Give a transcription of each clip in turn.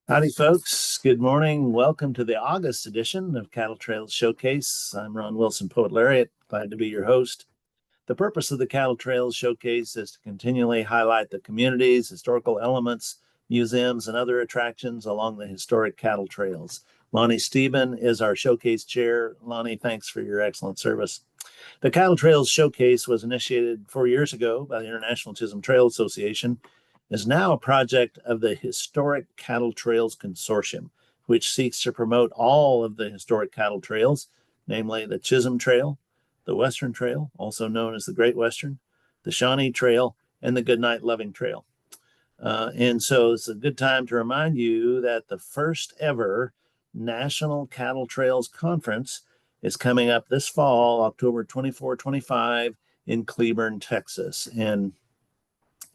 Howdy, folks. Good morning. Welcome to the August edition of Cattle Trails Showcase. I'm Ron Wilson, Poet Laureate. Glad to be your host. The purpose of the Cattle Trails Showcase is to continually highlight the communities, historical elements, museums, and other attractions along the historic cattle trails. Lonnie Steben is our showcase chair. Lonnie, thanks for your excellent service. The Cattle Trails Showcase was initiated 4 years ago by the International Chisholm Trail Association, is now a project of the Historic Cattle Trails Consortium, which seeks to promote all of the historic cattle trails, namely the Chisholm Trail, the Western Trail, also known as the Great Western, the Shawnee Trail, and the Goodnight Loving Trail. And so it's a good time to remind you that the first ever National Cattle Trails Conference is coming up this fall, October 24, 25, in Cleburne, Texas. And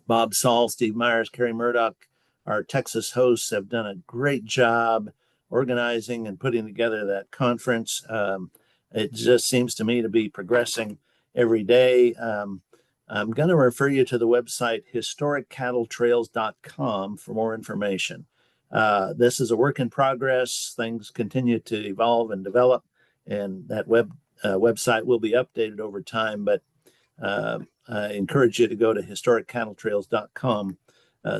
Bob Saul, Steve Myers, Carrie Murdoch, our Texas hosts, have done a great job organizing and putting together that conference. It just seems to me to be progressing every day. I'm going to refer you to the website historiccattletrails.com for more information. This is a work in progress. Things continue to evolve and develop, and that website will be updated over time. But I encourage you to go to historiccattletrails.com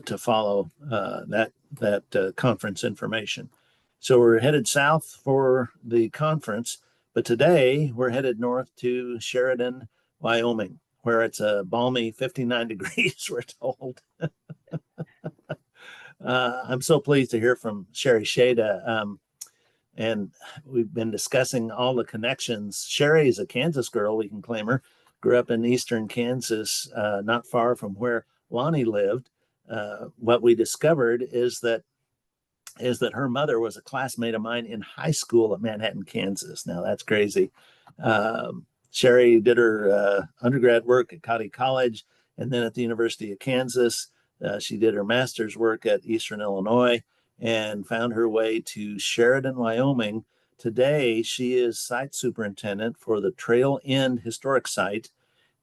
to follow that conference information. So we're headed south for the conference, but today we're headed north to Sheridan, Wyoming, where it's a balmy 59 degrees, we're told. I'm so pleased to hear from Sharie Shada. And we've been discussing all the connections. Sharie is a Kansas girl, we can claim her. Grew up in eastern Kansas, not far from where Lonnie lived. What we discovered is that her mother was a classmate of mine in high school at Manhattan, Kansas. Now that's crazy. Sharie did her undergrad work at Cotty College, and then at the University of Kansas. She did her master's work at Eastern Illinois and found her way to Sheridan, Wyoming. Today, she is site superintendent for the Trail End Historic Site,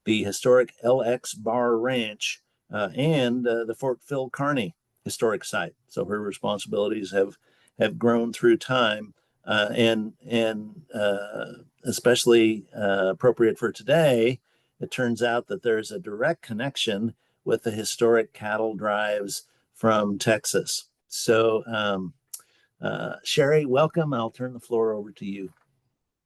the historic LX Bar Ranch, and the Fort Phil Kearny Historic Site. So her responsibilities have grown through time, and especially appropriate for today. It turns out that there's a direct connection with the historic cattle drives from Texas. So, Sharie, welcome. I'll turn the floor over to you.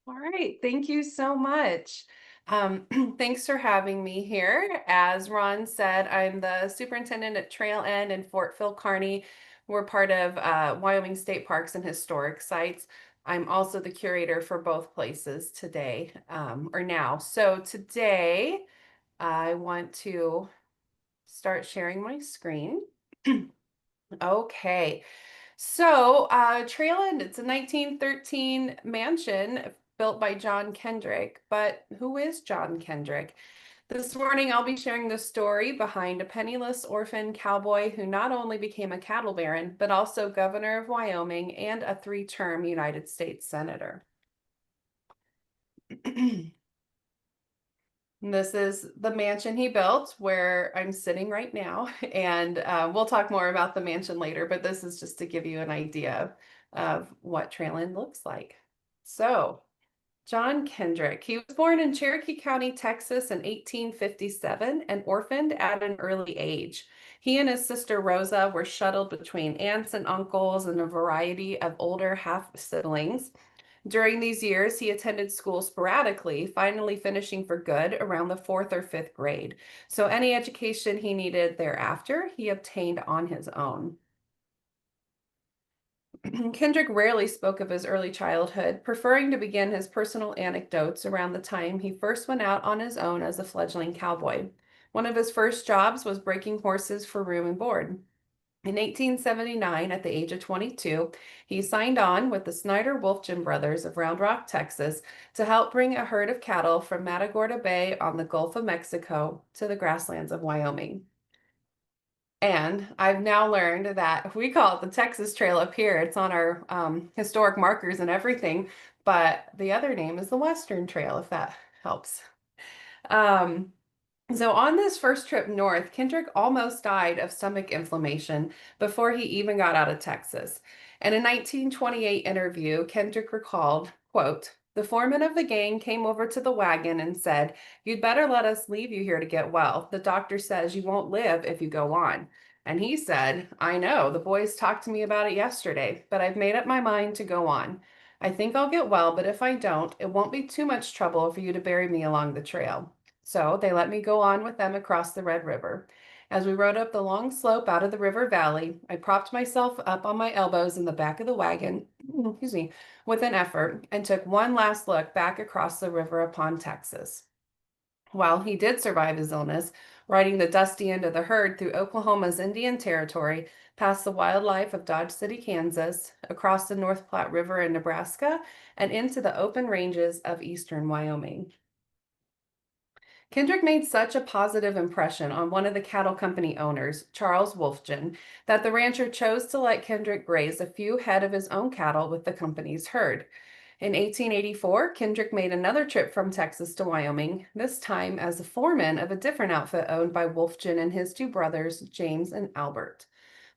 All right, thank you so much. Thanks for having me here. As Ron said, I'm the superintendent at Trail End in Fort Phil Kearny. We're part of Wyoming State Parks and Historic Sites. I'm also the curator for both places today, or now. So today, I want to start sharing my screen. Okay. So, Trail End, it's a 1913 mansion built by John Kendrick. But who is John Kendrick? This morning, I'll be sharing the story behind a penniless orphan cowboy who not only became a cattle baron, but also governor of Wyoming and a three-term United States senator. This is the mansion he built where I'm sitting right now. And we'll talk more about the mansion later, but this is just to give you an idea of what Trail End looks like. So, John Kendrick, he was born in Cherokee County, Texas in 1857 and orphaned at an early age. He and his sister Rosa were shuttled between aunts and uncles and a variety of older half-siblings. During these years, he attended school sporadically, finally finishing for good around the fourth or fifth grade. So any education he needed thereafter, he obtained on his own. Kendrick rarely spoke of his early childhood, preferring to begin his personal anecdotes around the time he first went out on his own as a fledgling cowboy. One of his first jobs was breaking horses for room and board. In 1879, at the age of 22, he signed on with the Snyder Wolfgen brothers of Round Rock, Texas, to help bring a herd of cattle from Matagorda Bay on the Gulf of Mexico to the grasslands of Wyoming. And I've now learned that we call it the Texas Trail up here. It's on our historic markers and everything, but the other name is the Western Trail, if that helps. So on this first trip north, Kendrick almost died of stomach inflammation before he even got out of Texas. In a 1928 interview, Kendrick recalled, quote, "The foreman of the gang came over to the wagon and said, 'You'd better let us leave you here to get well. The doctor says you won't live if you go on.' And he said, 'I know, the boys talked to me about it yesterday, but I've made up my mind to go on. I think I'll get well, but if I don't, it won't be too much trouble for you to bury me along the trail.' So they let me go on with them across the Red River. As we rode up the long slope out of the river valley, I propped myself up on my elbows in the back of the wagon, excuse me, with an effort, and took one last look back across the river upon Texas. While he did survive his illness, riding the dusty end of the herd through Oklahoma's Indian Territory, past the wildlife of Dodge City, Kansas, across the North Platte River in Nebraska, and into the open ranges of eastern Wyoming. Kendrick made such a positive impression on one of the cattle company owners, Charles Wolfgen, that the rancher chose to let Kendrick graze a few head of his own cattle with the company's herd. In 1884, Kendrick made another trip from Texas to Wyoming, this time as a foreman of a different outfit owned by Wolfgen and his two brothers, James and Albert.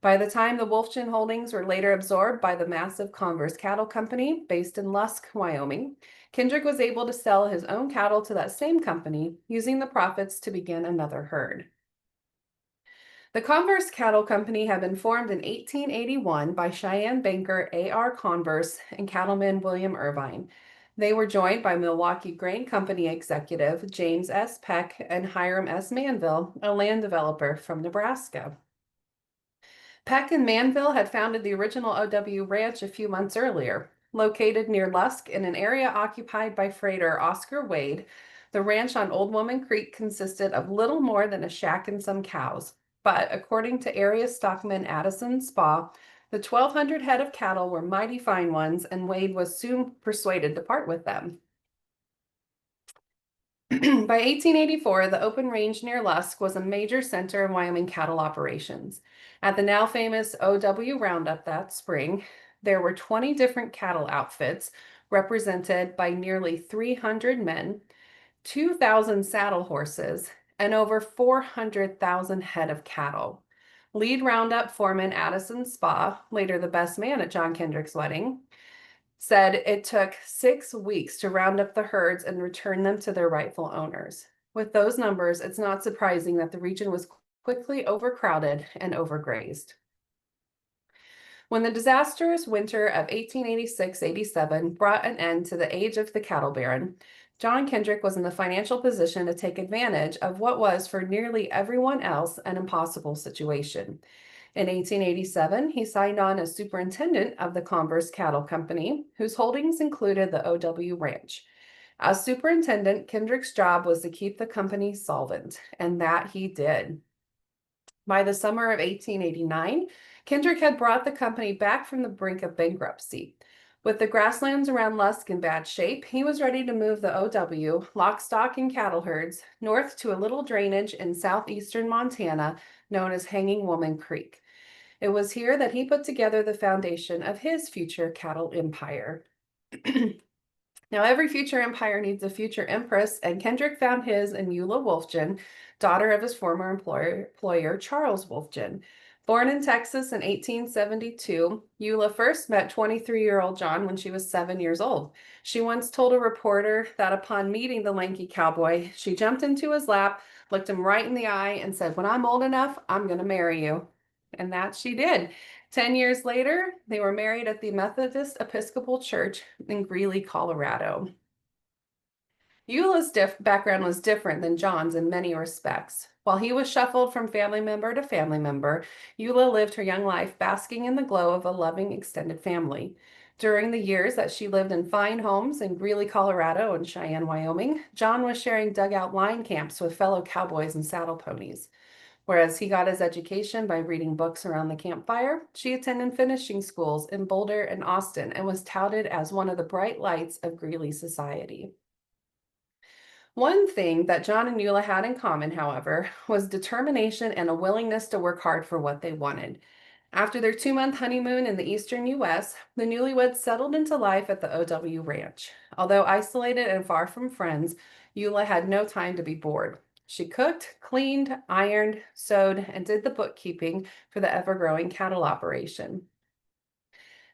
By the time the Wolfgen holdings were later absorbed by the massive Converse Cattle Company based in Lusk, Wyoming, Kendrick was able to sell his own cattle to that same company, using the profits to begin another herd. The Converse Cattle Company had been formed in 1881 by Cheyenne banker A.R. Converse and cattleman William Irvine. They were joined by Milwaukee Grain Company executive James S. Peck and Hiram S. Manville, a land developer from Nebraska. Peck and Manville had founded the original OW Ranch a few months earlier. Located near Lusk in an area occupied by freighter Oscar Wade, the ranch on Old Woman Creek consisted of little more than a shack and some cows. But according to area stockman Addison Spa, the 1,200 head of cattle were mighty fine ones, and Wade was soon persuaded to part with them. By 1884, the open range near Lusk was a major center of Wyoming cattle operations. At the now famous OW Roundup that spring, there were 20 different cattle outfits represented by nearly 300 men, 2,000 saddle horses, and over 400,000 head of cattle. Lead Roundup foreman Addison Spa, later the best man at John Kendrick's wedding, said it took 6 weeks to round up the herds and return them to their rightful owners. With those numbers, it's not surprising that the region was quickly overcrowded and overgrazed. When the disastrous winter of 1886-87 brought an end to the age of the cattle baron, John Kendrick was in the financial position to take advantage of what was for nearly everyone else an impossible situation. In 1887, he signed on as superintendent of the Converse Cattle Company, whose holdings included the OW Ranch. As superintendent, Kendrick's job was to keep the company solvent, and that he did. By the summer of 1889, Kendrick had brought the company back from the brink of bankruptcy. With the grasslands around Lusk in bad shape, he was ready to move the OW, lock, stock, and cattle herds north to a little drainage in southeastern Montana known as Hanging Woman Creek. It was here that he put together the foundation of his future cattle empire. Now, every future empire needs a future empress, and Kendrick found his in Eula Wolfgen, daughter of his former employer Charles Wolfgen. Born in Texas in 1872, Eula first met 23-year-old John when she was 7 years old. She once told a reporter that upon meeting the lanky cowboy, she jumped into his lap, looked him right in the eye, and said, "When I'm old enough, I'm going to marry you." And that she did. 10 years later, they were married at the Methodist Episcopal Church in Greeley, Colorado. Eula's background was different than John's in many respects. While he was shuffled from family member to family member, Eula lived her young life basking in the glow of a loving extended family. During the years that she lived in fine homes in Greeley, Colorado and Cheyenne, Wyoming, John was sharing dugout line camps with fellow cowboys and saddle ponies. Whereas he got his education by reading books around the campfire, she attended finishing schools in Boulder and Austin and was touted as one of the bright lights of Greeley society. One thing that John and Eula had in common, however, was determination and a willingness to work hard for what they wanted. After their 2-month honeymoon in the eastern U.S., the newlyweds settled into life at the OW Ranch. Although isolated and far from friends, Eula had no time to be bored. She cooked, cleaned, ironed, sewed, and did the bookkeeping for the ever-growing cattle operation.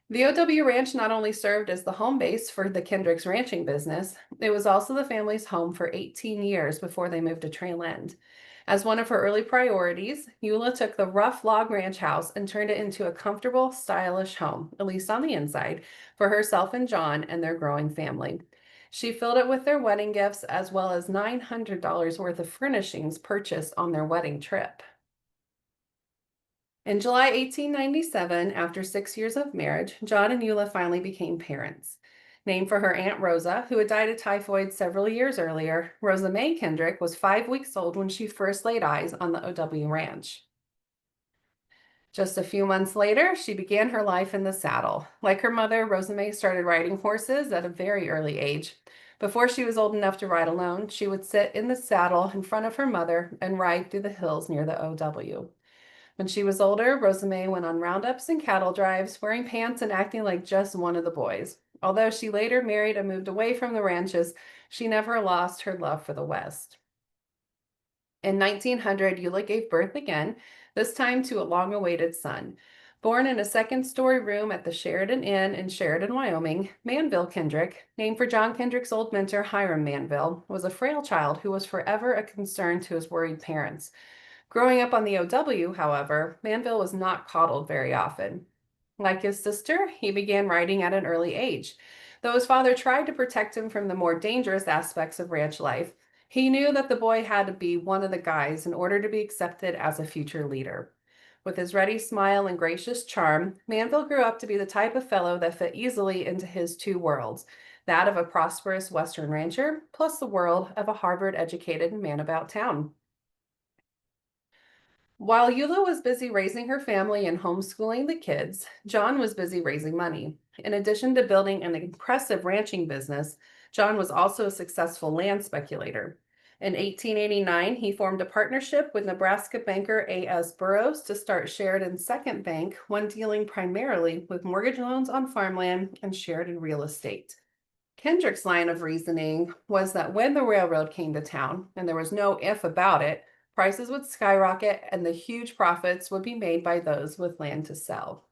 The OW Ranch not only served as the home base for the Kendricks ranching business, it was also the family's home for 18 years before they moved to Trailend. As one of her early priorities, Eula took the rough log ranch house and turned it into a comfortable, stylish home, at least on the inside, for herself and John and their growing family. She filled it with their wedding gifts as well as $900 worth of furnishings purchased on their wedding trip. In July 1897, after 6 years of marriage, John and Eula finally became parents. Named for her Aunt Rosa, who had died of typhoid several years earlier, Rosa May Kendrick was 5 weeks old when she first laid eyes on the OW ranch. Just a few months later, she began her life in the saddle. Like her mother, Rosa May started riding horses at a very early age. Before she was old enough to ride alone, she would sit in the saddle in front of her mother and ride through the hills near the OW. When she was older, Rosamay went on roundups and cattle drives, wearing pants and acting like just one of the boys. Although she later married and moved away from the ranches, she never lost her love for the West. In 1900, Eula gave birth again, this time to a long-awaited son. Born in a second-story room at the Sheridan Inn in Sheridan, Wyoming, Manville Kendrick, named for John Kendrick's old mentor Hiram Manville, was a frail child who was forever a concern to his worried parents. Growing up on the OW, however, Manville was not coddled very often. Like his sister, he began riding at an early age. Though his father tried to protect him from the more dangerous aspects of ranch life, he knew that the boy had to be one of the guys in order to be accepted as a future leader. With his ready smile and gracious charm, Manville grew up to be the type of fellow that fit easily into his two worlds, that of a prosperous Western rancher, plus the world of a Harvard-educated man about town. While Eula was busy raising her family and homeschooling the kids, John was busy raising money. In addition to building an impressive ranching business, John was also a successful land speculator. In 1889, he formed a partnership with Nebraska banker A.S. Burroughs to start Sheridan's second bank, one dealing primarily with mortgage loans on farmland and Sheridan real estate. Kendrick's line of reasoning was that when the railroad came to town, and there was no if about it, prices would skyrocket and the huge profits would be made by those with land to sell.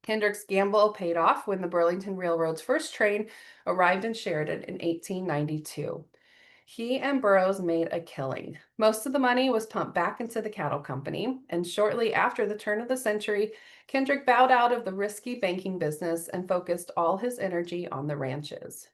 Kendrick's gamble paid off when the Burlington Railroad's first train arrived in Sheridan in 1892. He and Burroughs made a killing. Most of the money was pumped back into the cattle company, and shortly after the turn of the century, Kendrick bowed out of the risky banking business and focused all his energy on the ranches.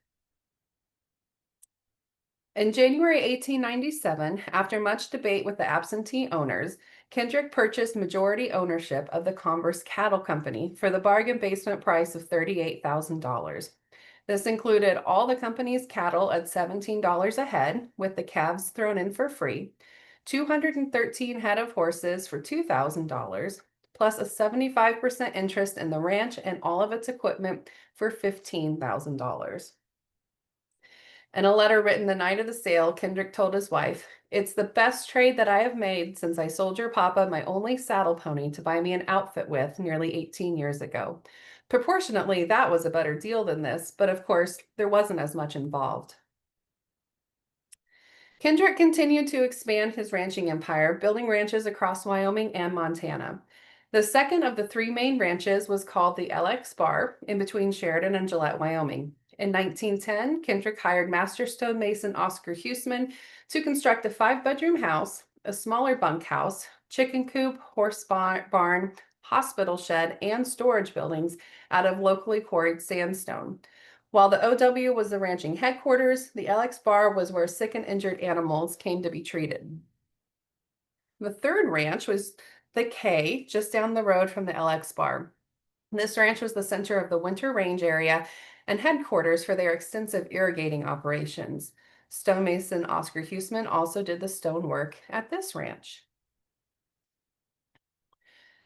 In January 1897, after much debate with the absentee owners, Kendrick purchased majority ownership of the Converse Cattle Company for the bargain basement price of $38,000. This included all the company's cattle at $17 a head, with the calves thrown in for free, 213 head of horses for $2,000, plus a 75% interest in the ranch and all of its equipment for $15,000. In a letter written the night of the sale, Kendrick told his wife, "It's the best trade that I have made since I sold your papa my only saddle pony to buy me an outfit with nearly 18 years ago." Proportionately, that was a better deal than this, but of course, there wasn't as much involved. Kendrick continued to expand his ranching empire, building ranches across Wyoming and Montana. The second of the three main ranches was called the LX Bar, in between Sheridan and Gillette, Wyoming. In 1910, Kendrick hired master stonemason Oscar Huseman to construct a 5-bedroom house, a smaller bunkhouse, chicken coop, horse barn, hospital shed, and storage buildings out of locally quarried sandstone. While the OW was the ranching headquarters, the LX Bar was where sick and injured animals came to be treated. The third ranch was the K, just down the road from the LX Bar. This ranch was the center of the Winter Range area and headquarters for their extensive irrigating operations. Stonemason Oscar Huseman also did the stonework at this ranch.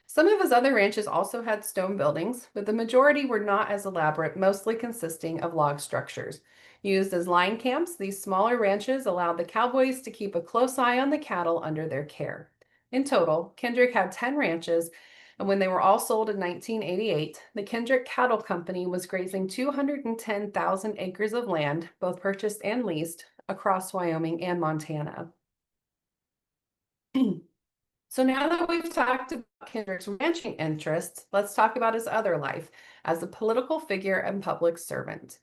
Some of his other ranches also had stone buildings, but the majority were not as elaborate, mostly consisting of log structures. Used as line camps, these smaller ranches allowed the cowboys to keep a close eye on the cattle under their care. In total, Kendrick had 10 ranches, and when they were all sold in 1988, the Kendrick Cattle Company was grazing 210,000 acres of land, both purchased and leased, across Wyoming and Montana. So now that we've talked about Kendrick's ranching interests, let's talk about his other life as a political figure and public servant.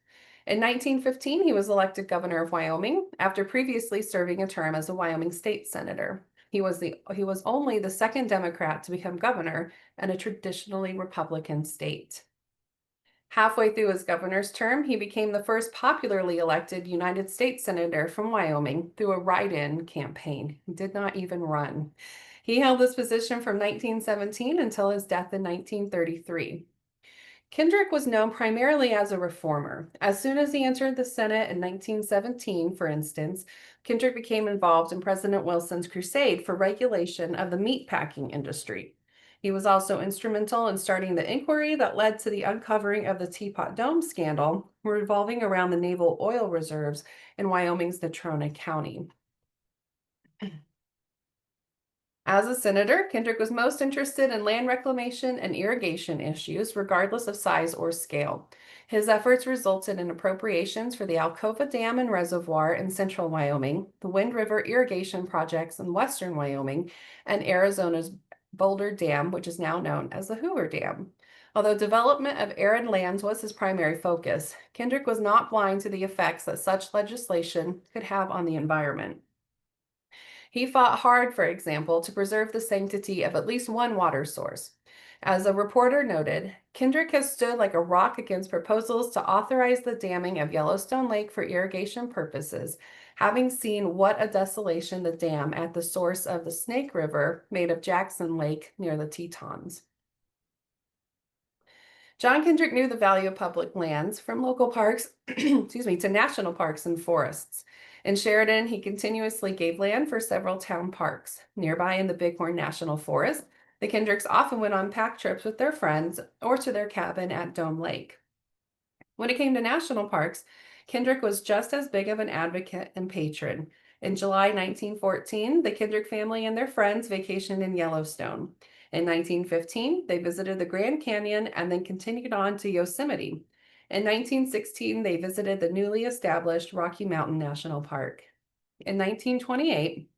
In 1915, he was elected governor of Wyoming after previously serving a term as a Wyoming state senator. He was only the second Democrat to become governor in a traditionally Republican state. Halfway through his governor's term, he became the first popularly elected United States Senator from Wyoming through a write-in campaign. He did not even run. He held this position from 1917 until his death in 1933. Kendrick was known primarily as a reformer. As soon as he entered the Senate in 1917, for instance, Kendrick became involved in President Wilson's crusade for regulation of the meatpacking industry. He was also instrumental in starting the inquiry that led to the uncovering of the Teapot Dome scandal, revolving around the naval oil reserves in Wyoming's Natrona County. As a senator, Kendrick was most interested in land reclamation and irrigation issues, regardless of size or scale. His efforts resulted in appropriations for the Alcova Dam and Reservoir in central Wyoming, the Wind River irrigation projects in western Wyoming, and Arizona's Boulder Dam, which is now known as the Hoover Dam. Although development of arid lands was his primary focus, Kendrick was not blind to the effects that such legislation could have on the environment. He fought hard, for example, to preserve the sanctity of at least one water source. As a reporter noted, Kendrick has stood like a rock against proposals to authorize the damming of Yellowstone Lake for irrigation purposes, having seen what a desolation the dam at the source of the Snake River made of Jackson Lake near the Tetons. John Kendrick knew the value of public lands, from local parks, to national parks and forests. In Sheridan, he continuously gave land for several town parks. Nearby in the Bighorn National Forest, the Kendricks often went on pack trips with their friends or to their cabin at Dome Lake. When it came to national parks, Kendrick was just as big of an advocate and patron. In July 1914, the Kendrick family and their friends vacationed in Yellowstone. In 1915, they visited the Grand Canyon and then continued on to Yosemite. In 1916, they visited the newly established Rocky Mountain National Park. In 1928,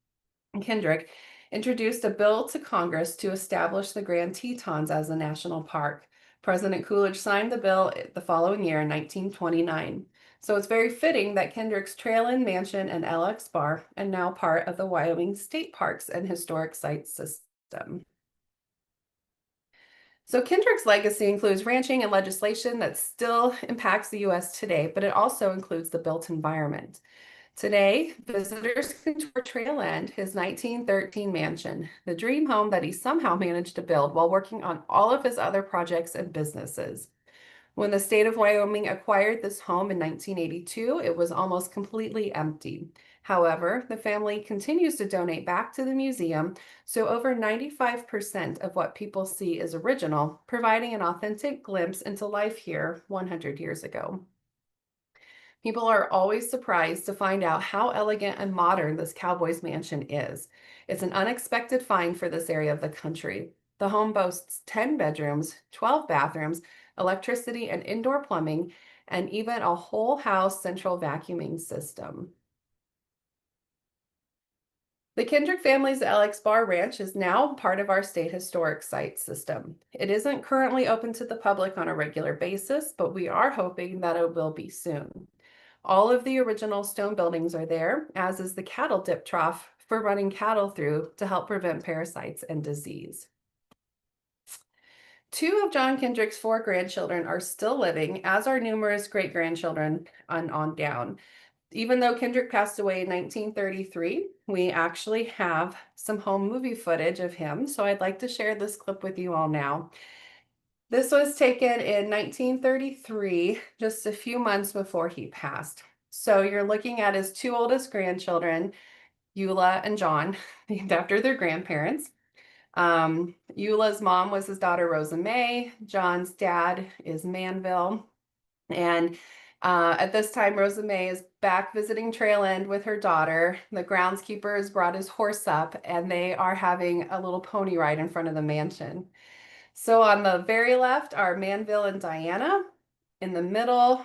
Kendrick introduced a bill to Congress to establish the Grand Tetons as a national park. President Coolidge signed the bill the following year in 1929. So it's very fitting that Kendrick's Trail Inn Mansion and LX Bar are now part of the Wyoming State Parks and Historic Sites system. So Kendrick's legacy includes ranching and legislation that still impacts the U.S. today, but it also includes the built environment. Today, visitors can tour Trail End, his 1913 mansion, the dream home that he somehow managed to build while working on all of his other projects and businesses. When the state of Wyoming acquired this home in 1982, it was almost completely empty. However, the family continues to donate back to the museum, so over 95% of what people see is original, providing an authentic glimpse into life here 100 years ago. People are always surprised to find out how elegant and modern this cowboy's mansion is. It's an unexpected find for this area of the country. The home boasts 10 bedrooms, 12 bathrooms, electricity and indoor plumbing, and even a whole house central vacuuming system. The Kendrick family's LX Bar Ranch is now part of our state historic site system. It isn't currently open to the public on a regular basis, but we are hoping that it will be soon. All of the original stone buildings are there, as is the cattle dip trough for running cattle through to help prevent parasites and disease. Two of John Kendrick's 4 grandchildren are still living, as are numerous great-grandchildren on down. Even though Kendrick passed away in 1933, we actually have some home movie footage of him, so I'd like to share this clip with you all now. This was taken in 1933, just a few months before he passed. So you're looking at his 2 oldest grandchildren, Eula and John, named after their grandparents. Eula's mom was his daughter, Rosa May. John's dad is Manville. And at this time, Rosa May is back visiting Trail End with her daughter. The groundskeeper has brought his horse up, and they are having a little pony ride in front of the mansion. So on the very left are Manville and Diana. In the middle,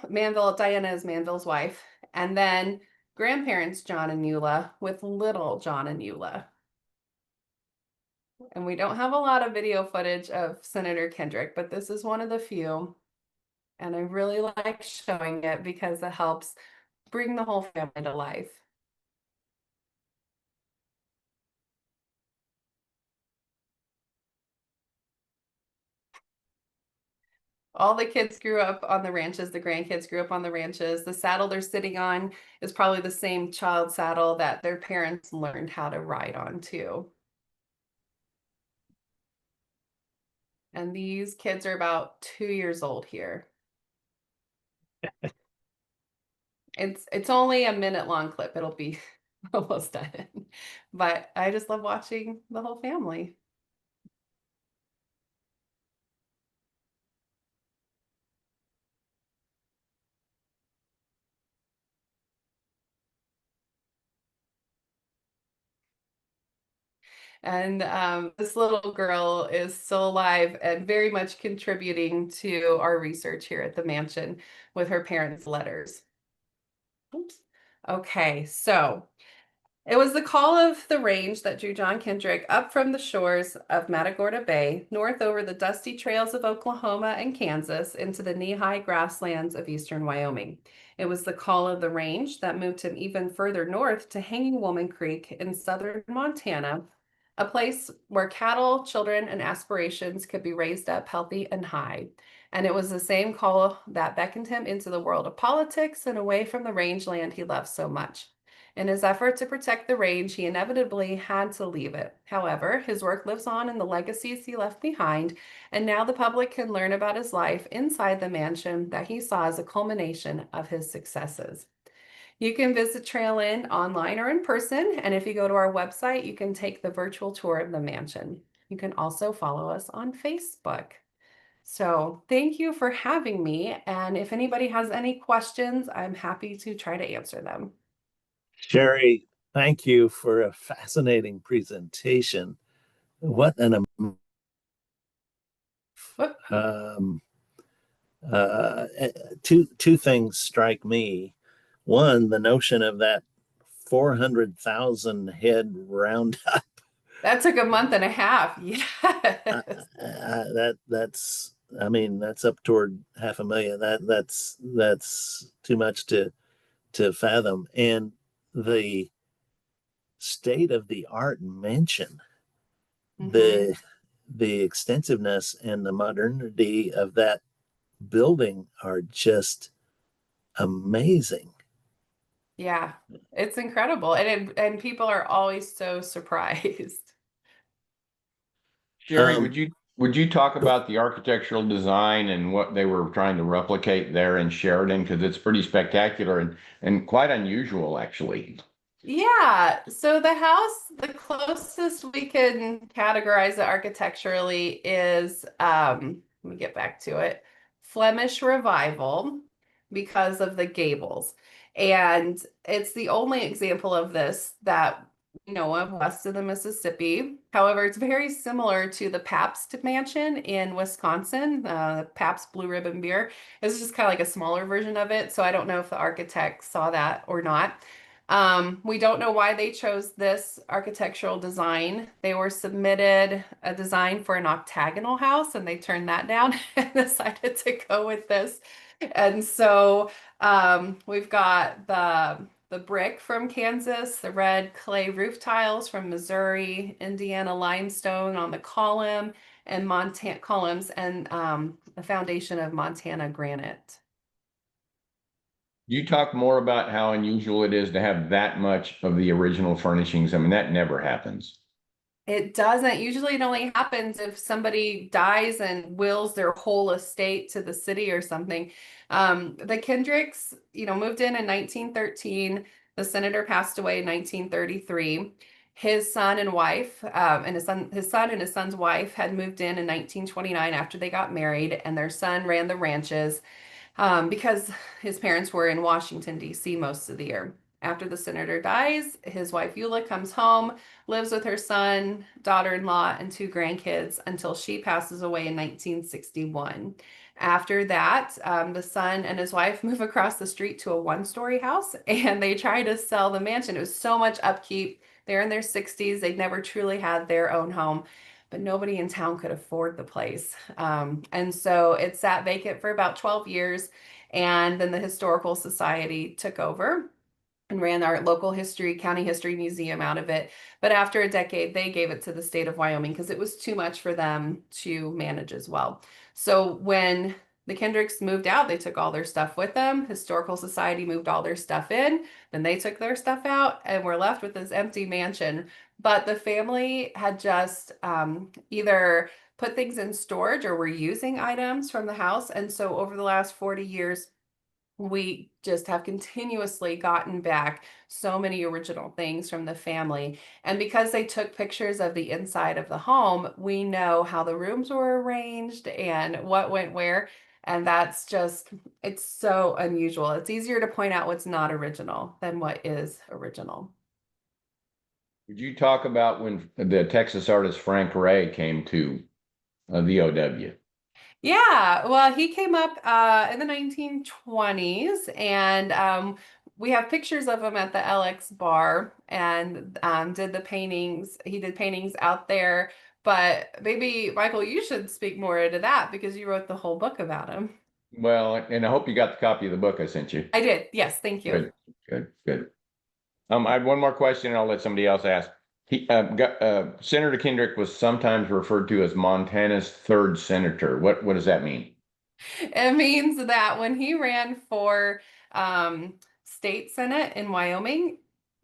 Diana is Manville's wife. And then grandparents John and Eula with little John and Eula. And we don't have a lot of video footage of Senator Kendrick, but this is one of the few. And I really like showing it because it helps bring the whole family to life. All the kids grew up on the ranches. The grandkids grew up on the ranches. The saddle they're sitting on is probably the same child saddle that their parents learned how to ride on too. And these kids are about 2 years old here. It's only a minute long clip. It'll be almost done. But I just love watching the whole family. And this little girl is still alive and very much contributing to our research here at the mansion with her parents' letters. Oops. Okay, so it was the call of the range that drew John Kendrick up from the shores of Matagorda Bay, north over the dusty trails of Oklahoma and Kansas into the knee-high grasslands of eastern Wyoming. It was the call of the range that moved him even further north to Hanging Woman Creek in southern Montana, a place where cattle, children, and aspirations could be raised up healthy and high. And it was the same call that beckoned him into the world of politics and away from the rangeland he loved so much. In his effort to protect the range, he inevitably had to leave it. However, his work lives on in the legacies he left behind, and now the public can learn about his life inside the mansion that he saw as a culmination of his successes. You can visit Trail Inn online or in person, and if you go to our website, you can take the virtual tour of the mansion. You can also follow us on Facebook. So thank you for having me, and if anybody has any questions, I'm happy to try to answer them. Sharie, thank you for a fascinating presentation. What an Whoop. um, two things strike me. One, the notion of that 400,000 head roundup. That took a month and a half. Uh, Yes. that's I mean that's up toward 500,000. That's too much to fathom. And the state of the art mention, Hmm. the the extensiveness and the modernity of that building are just amazing. Yeah, it's incredible. And people are always so surprised. Sharie, Um, would you talk about the architectural design and what they were trying to replicate there in Sheridan? Because it's pretty spectacular and quite unusual, actually. Yeah, so the house, the closest we can categorize it architecturally is, let me get back to it, Flemish Revival because of the gables. And it's the only example of this that we know of west of the Mississippi. However, it's very similar to the Pabst Mansion in Wisconsin, Pabst Blue Ribbon beer. It's just kind of like a smaller version of it. So I don't know if the architect saw that or not. We don't know why they chose this architectural design. They were submitted a design for an octagonal house and they turned that down and decided to go with this. And so we've got the brick from Kansas, the red clay roof tiles from Missouri, Indiana limestone on the column and Montana columns and a foundation of Montana granite. You talk more about how unusual it is to have that much of the original furnishings. I mean, that never happens. It doesn't. Usually it only happens if somebody dies and wills their whole estate to the city or something. The Kendricks, moved in 1913. The senator passed away in 1933. His son and wife, and his son and his son's wife had moved in 1929 after they got married, and their son ran the ranches because his parents were in Washington, D.C. most of the year. After the senator dies, his wife Eula comes home, lives with her son, daughter-in-law, and two grandkids until she passes away in 1961. After that, the son and his wife move across the street to a one-story house and they try to sell the mansion. It was so much upkeep. They're in their 60s. They never truly had their own home. but nobody in town could afford the place. And so it sat vacant for about 12 years. And then the Historical Society took over and ran our local county history museum out of it. But after a decade, they gave it to the state of Wyoming because it was too much for them to manage as well. So when the Kendricks moved out, they took all their stuff with them. Historical Society moved all their stuff in, then they took their stuff out, and we're left with this empty mansion. But the family had just either put things in storage or were using items from the house. And so over the last 40 years, we just have continuously gotten back so many original things from the family. And because they took pictures of the inside of the home, we know how the rooms were arranged and what went where. And that's just, it's so unusual. It's easier to point out what's not original than what is original. Would you talk about when the Texas artist Frank Ray came to the OW? Yeah, well, he came up in the 1920s, and we have pictures of him at the LX bar and did the paintings. He did paintings out there, but maybe, Michael, you should speak more into that because you wrote the whole book about him. Well, and I hope you got the copy of the book I sent you. I did. Yes, thank you. Good, good, good. I have one more question and I'll let somebody else ask. Senator Kendrick was sometimes referred to as Montana's third senator. What does that mean? It means that when he ran for state senate in Wyoming,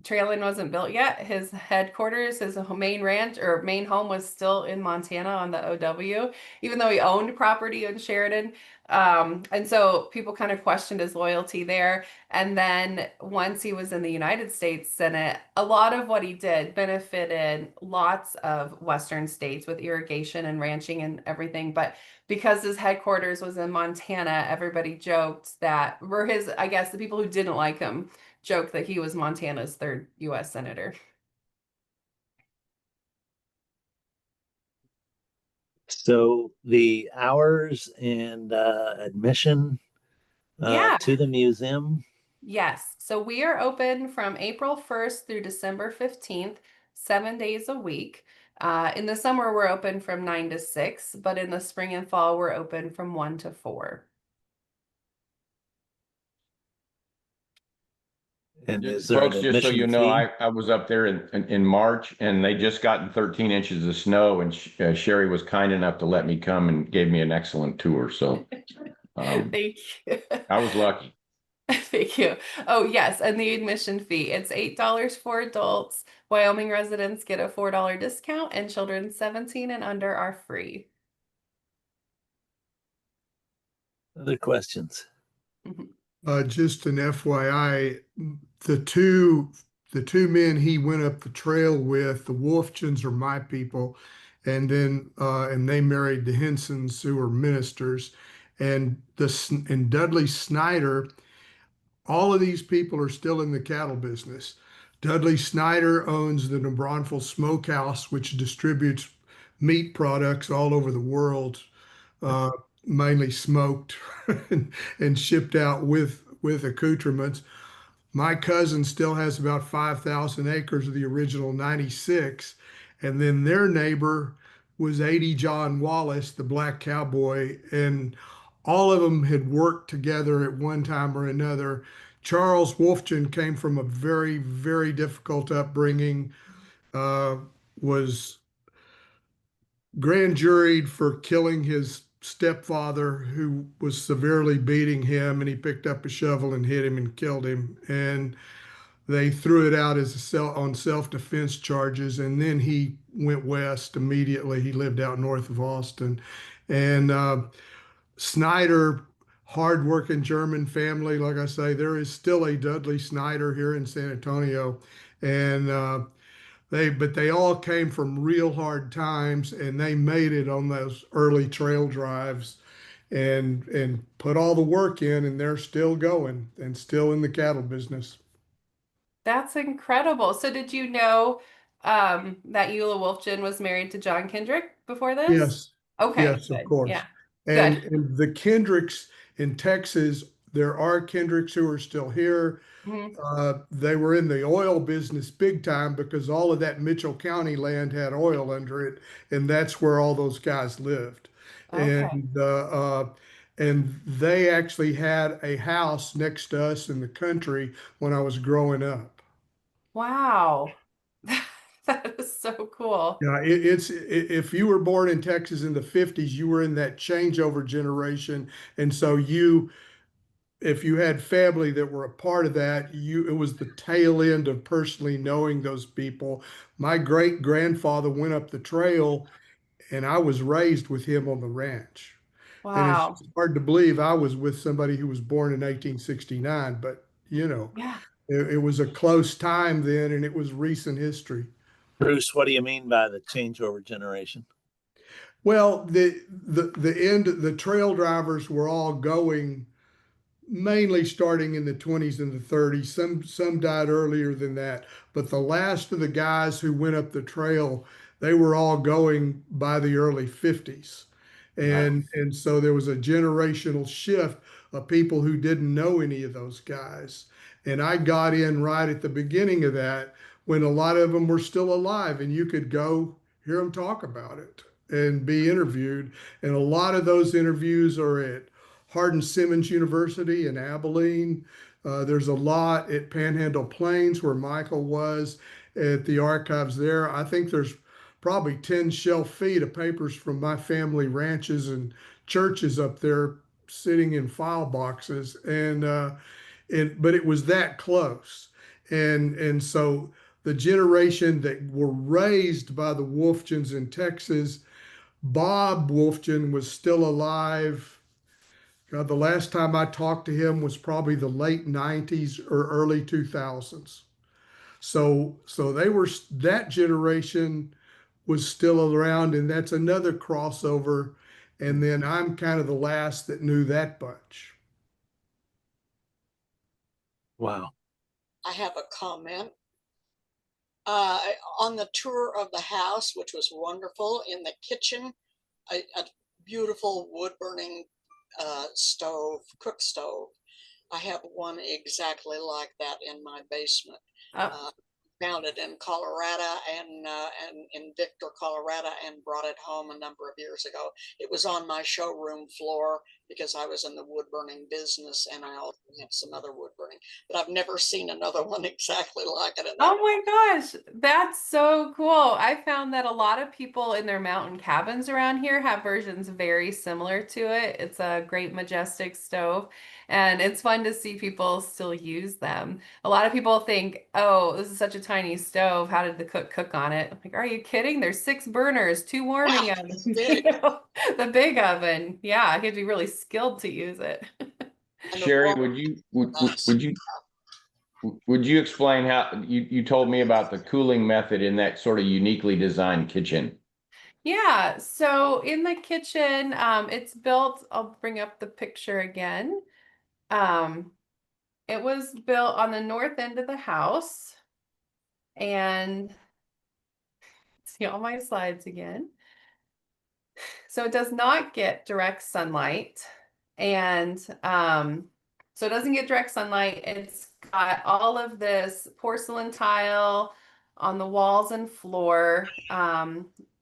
Trailin wasn't built yet. His headquarters, his main ranch or main home was still in Montana on the OW, even though he owned property in Sheridan. And so people kind of questioned his loyalty there. And then once he was in the United States Senate, a lot of what he did benefited lots of Western states with irrigation and ranching and everything. But because his headquarters was in Montana, everybody joked that I guess the people who didn't like him joked that he was Montana's third U.S. senator. So the hours and admission Yeah. to the museum. Yes. So we are open from April 1st through December 15th, 7 days a week. In the summer, we're open from 9 to 6, but in the spring and fall, we're open from 1 to 4. And is there Folks, an just so admission you know, fee? I was up there in March and they just gotten 13 inches of snow and Sharie was kind enough to let me come and gave me an excellent tour. So Thank you. I was lucky. Thank you. Oh, yes. And the admission fee, it's $8 for adults. Wyoming residents get a $4 discount, and children 17 and under are free. Other questions? Just an FYI, the two men he went up the trail with, the Wolfchens are my people, and they married the Hensons, who were ministers, and Dudley Snyder. All of these people are still in the cattle business. Dudley Snyder owns the New Braunfels Smokehouse, which distributes meat products all over the world, uh, mainly smoked and shipped out with accoutrements. My cousin still has about 5,000 acres of the original 96. And then their neighbor was 80 John Wallace, the black cowboy. And all of them had worked together at one time or another. Charles Wolfchen came from a very, very difficult upbringing, was grand juried for killing his stepfather, who was severely beating him, and he picked up a shovel and hit him and killed him. And they threw it out as on self-defense charges. And then he went west immediately. He lived out north of Austin. And Snyder, hardworking German family. Like I say, there is still a Dudley Snyder here in San Antonio. And they all came from real hard times, and they made it on those early trail drives and put all the work in, and they're still going and still in the cattle business. That's incredible. So did you know that Eula Wolfchen was married to John Kendrick before this? Yes. Okay, Yes, of good. course. Yeah, And good. the Kendricks in Texas, there are Kendricks who are still here. Mhm. They were in the oil business big time because all of that Mitchell County land had oil under it, and that's where all those guys lived. Okay. And they actually had a house next to us in the country when I was growing up. Wow. That is so cool. Yeah, if you were born in Texas in the 50s, you were in that changeover generation, and so if you had family that were a part of that, it was the tail end of personally knowing those people. My great grandfather went up the trail, and I was raised with him on the ranch. And it's Wow. just hard to believe I was with somebody who was born in 1869, but Yeah. it was a close time then, and it was recent history. Bruce, what do you mean by the changeover generation? Well, the trail drivers were all going mainly starting in the 20s and the 30s. Some died earlier than that, but the last of the guys who went up the trail, they were all going by the early 50s. And so there was a generational shift of people who didn't know any of those guys. And I got in right at the beginning of that when a lot of them were still alive and you could go hear them talk about it and be interviewed. And a lot of those interviews are at Hardin Simmons University in Abilene. There's a lot at Panhandle Plains where Michael was at the archives there. I think there's probably 10 shelf feet of papers from my family ranches and churches up there sitting in file boxes. But it was that close. And so the generation that were raised by the Wolfgens in Texas, Bob Wolfgen was still alive. God, the last time I talked to him was probably the late 90s or early 2000s. So they were, that generation was still around, and that's another crossover. And then I'm kind of the last that knew that bunch. Wow. I have a comment. On the tour of the house, which was wonderful, in the kitchen, a beautiful wood burning stove, cook stove. I have one exactly like that in my basement. Oh, Found it in Colorado and in Victor, Colorado, and brought it home a number of years ago. It was on my showroom floor because I was in the wood burning business, and I also have some other wood burning, but I've never seen another one exactly like it. oh my gosh, that's so cool. I found that a lot of people in their mountain cabins around here have versions very similar to it. It's a great majestic stove, and it's fun to see people still use them. A lot of people think, oh, this is such a tiny stove. How did the cook cook on it? I'm like, are you kidding? There's 6 burners, 2 warming Wow, ovens, it's big. the big oven. Yeah, you have to be really skilled to use it. And the Sharie, water, would you explain how you told me about the cooling method in that sort of uniquely designed kitchen? Yeah, so in the kitchen, it's built, I'll bring up the picture again. Um, it was built on the north end of the house, and see all my slides again. So it does not get direct sunlight. And so it doesn't get direct sunlight. It's got all of this porcelain tile on the walls and floor,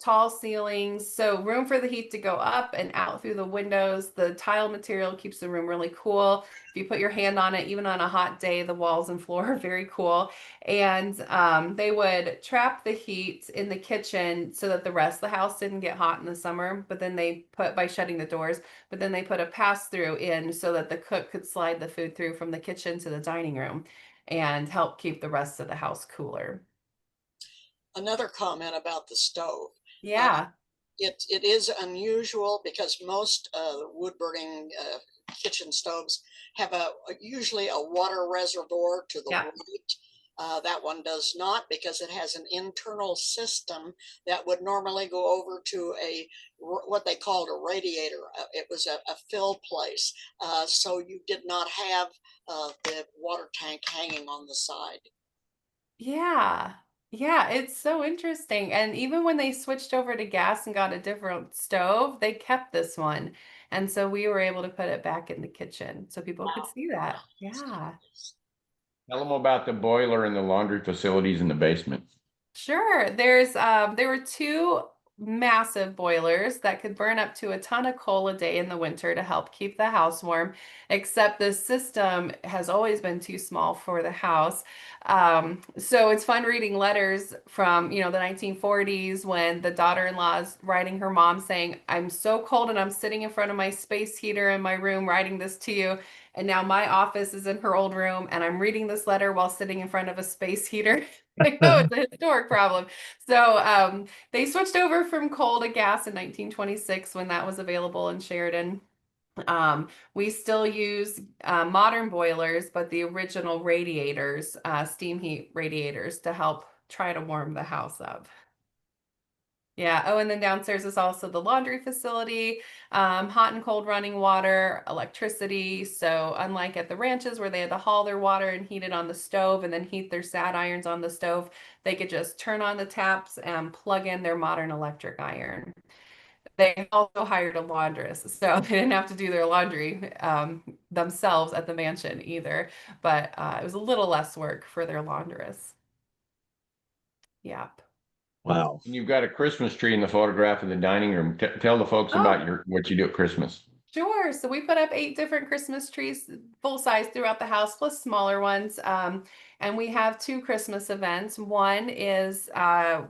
tall ceilings, so room for the heat to go up and out through the windows. The tile material keeps the room really cool. If you put your hand on it, even on a hot day, the walls and floor are very cool. And they would trap the heat in the kitchen so that the rest of the house didn't get hot in the summer. But then they put, by shutting the doors, but then they put a pass-through in so that the cook could slide the food through from the kitchen to the dining room and help keep the rest of the house cooler. another comment about the stove. Yeah. It is unusual because most wood burning kitchen stoves have usually a water reservoir to the Yeah. right. That one does not, because it has an internal system that would normally go over to what they called a radiator. It was a fill place, so you did not have the water tank hanging on the side. Yeah. Yeah, it's so interesting. And even when they switched over to gas and got a different stove, they kept this one. And so we were able to put it back in the kitchen so people could see that. Yeah. Tell them about the boiler and the laundry facilities in the basement. Sure. There were two massive boilers that could burn up to a ton of coal a day in the winter to help keep the house warm, except the system has always been too small for the house. So it's fun reading letters from, the 1940s when the daughter-in-law is writing her mom saying, "I'm so cold and I'm sitting in front of my space heater in my room writing this to you. And now my office is in her old room and I'm reading this letter while sitting in front of a space heater." I know it's a historic problem. So they switched over from coal to gas in 1926 when that was available in Sheridan. We still use modern boilers, but the original radiators, steam heat radiators, to help try to warm the house up. Yeah. Oh, and then downstairs is also the laundry facility, hot and cold running water, electricity. So unlike at the ranches where they had to haul their water and heat it on the stove and then heat their sad irons on the stove, they could just turn on the taps and plug in their modern electric iron. They also hired a laundress, so they didn't have to do their laundry themselves at the mansion either. But it was a little less work for their laundress. Yep. Wow. And you've got a Christmas tree in the photograph in the dining room. Tell the folks Oh. about what you do at Christmas. Sure. So we put up 8 different Christmas trees, full size throughout the house, plus smaller ones. And we have 2 Christmas events. One is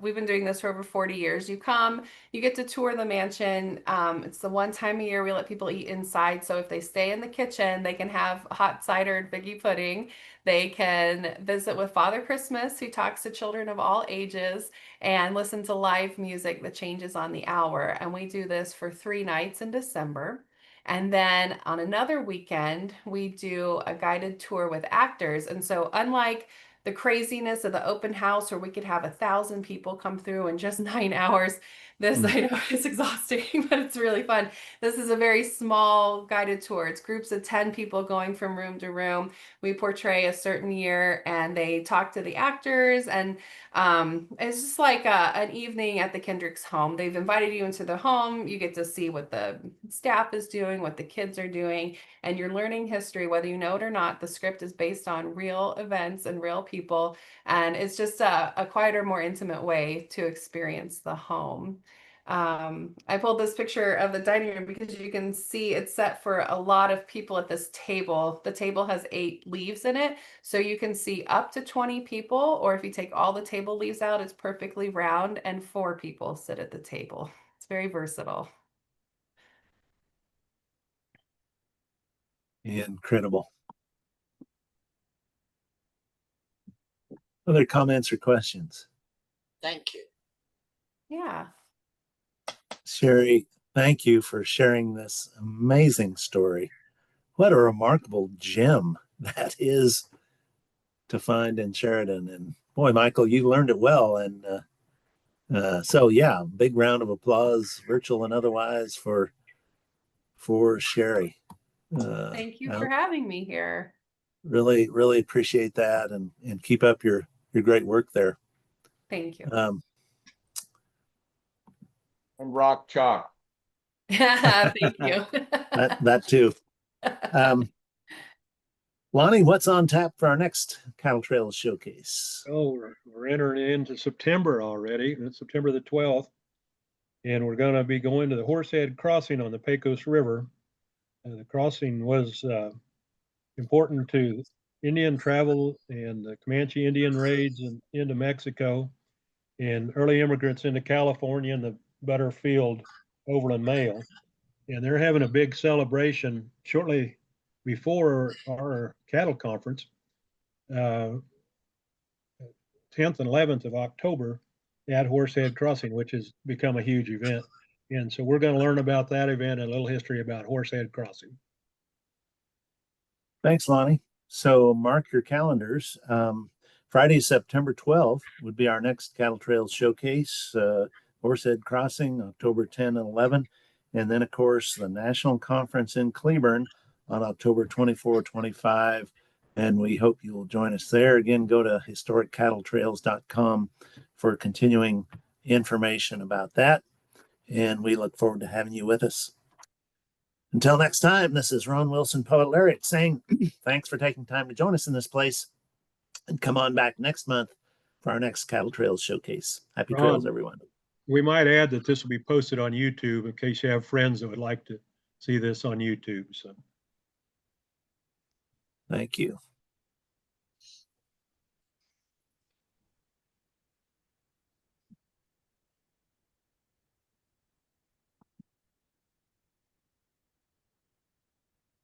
we've been doing this for over 40 years. You come, you get to tour the mansion. It's the one time a year we let people eat inside. So if they stay in the kitchen, they can have hot cider and figgy pudding. They can visit with Father Christmas, who talks to children of all ages, and listen to live music that changes on the hour. And we do this for 3 nights in December. And then on another weekend, we do a guided tour with actors. And so, unlike the craziness of the open house where we could have 1,000 people come through in just 9 hours, this, I know, is exhausting, but it's really fun. This is a very small guided tour. It's groups of 10 people going from room to room. We portray a certain year and they talk to the actors, and it's just like an evening at the Kendrick's home. They've invited you into the home. You get to see what the staff is doing, what the kids are doing, and you're learning history, whether you know it or not. The script is based on real events and real people, and it's just a quieter, more intimate way to experience the home. I pulled this picture of the dining room because you can see it's set for a lot of people at this table. The table has 8 leaves in it, so you can see up to 20 people, or if you take all the table leaves out, it's perfectly round and 4 people sit at the table. It's very versatile. Incredible. Other comments or questions? Thank you. Yeah. Sharie, thank you for sharing this amazing story. What a remarkable gem that is to find in Sheridan. And boy, Michael, you learned it well. And so, yeah, big round of applause, virtual and otherwise, for Sharie. Thank you for having me here. Really, really appreciate that, and keep up your great work there. Thank you. And rock chalk. Thank you. that too. Lonnie, what's on tap for our next Cattle Trails Showcase? Oh, we're entering into September already. It's September the 12th. And we're going to be going to the Horsehead Crossing on the Pecos River. The crossing was important to Indian travel and the Comanche Indian raids into Mexico, and early immigrants into California and the Butterfield Overland Mail. And they're having a big celebration shortly before our cattle conference, 10th and 11th of October at Horsehead Crossing, which has become a huge event. And so we're going to learn about that event and a little history about Horsehead Crossing. Thanks, Lonnie. So mark your calendars. Friday, September 12th would be our next Cattle Trails Showcase, Horsehead Crossing, October 10 and 11. And then, of course, the National Conference in Cleburne on October 24, 25, And we hope you will join us there. Again, go to historiccattletrails.com for continuing information about that. And we look forward to having you with us. Until next time, this is Ron Wilson, Poet Laureate, saying thanks for taking time to join us in this place. And come on back next month for our next Cattle Trails Showcase. Happy trails, everyone. We might add that this will be posted on YouTube in case you have friends that would like to see this on YouTube. So thank you.